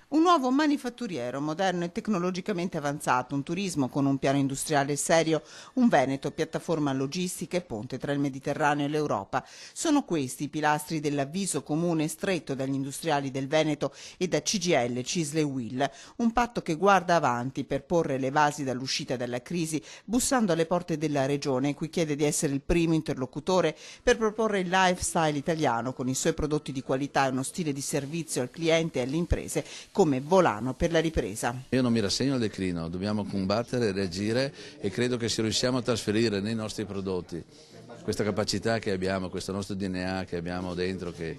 Un nuovo manifatturiero moderno e tecnologicamente avanzato, un turismo con un piano industriale serio, un Veneto, piattaforma logistica e ponte tra il Mediterraneo e l'Europa. Sono questi i pilastri dell'avviso comune stretto dagli industriali del Veneto e da CGIL, CISL e UIL, un patto che guarda avanti per porre le basi dall'uscita dalla crisi, bussando alle porte della regione, cui chiede di essere il primo interlocutore per proporre il lifestyle italiano con i suoi prodotti di qualità e uno stile di servizio al cliente e alle imprese come volano per la ripresa. Io non mi rassegno al declino, dobbiamo combattere, reagire e credo che se riusciamo a trasferire nei nostri prodotti questa capacità che abbiamo, questo nostro DNA che abbiamo dentro, che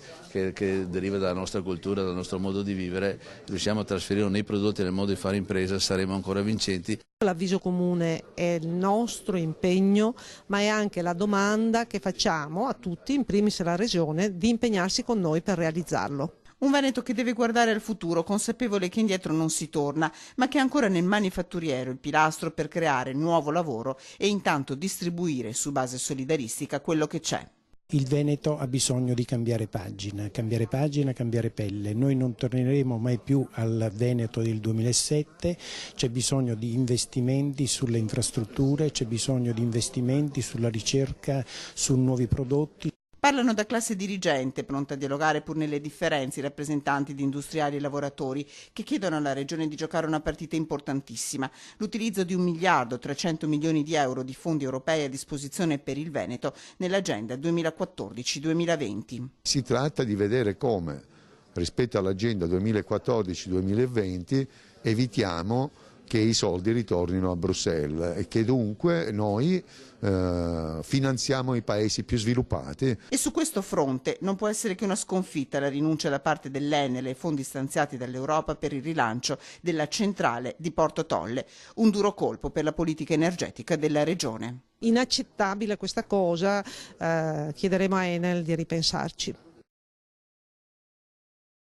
deriva dalla nostra cultura, dal nostro modo di vivere, riusciamo a trasferirlo nei prodotti e nel modo di fare impresa, saremo ancora vincenti. L'avviso comune è il nostro impegno, ma è anche la domanda che facciamo a tutti, in primis alla Regione, di impegnarsi con noi per realizzarlo. Un Veneto che deve guardare al futuro, consapevole che indietro non si torna, ma che è ancora nel manifatturiero il pilastro per creare nuovo lavoro e intanto distribuire su base solidaristica quello che c'è. Il Veneto ha bisogno di cambiare pagina, cambiare pelle. Noi non torneremo mai più al Veneto del 2007, c'è bisogno di investimenti sulle infrastrutture, c'è bisogno di investimenti sulla ricerca, su nuovi prodotti. Parlano da classe dirigente, pronta a dialogare pur nelle differenze, i rappresentanti di industriali e lavoratori che chiedono alla Regione di giocare una partita importantissima, l'utilizzo di 1.300 milioni di euro di fondi europei a disposizione per il Veneto nell'agenda 2014-2020. Si tratta di vedere come, rispetto all'agenda 2014-2020, evitiamo che i soldi ritornino a Bruxelles e che dunque noi finanziamo i paesi più sviluppati. E su questo fronte non può essere che una sconfitta la rinuncia da parte dell'Enel ai fondi stanziati dall'Europa per il rilancio della centrale di Porto Tolle, un duro colpo per la politica energetica della regione. Inaccettabile questa cosa, chiederemo a Enel di ripensarci.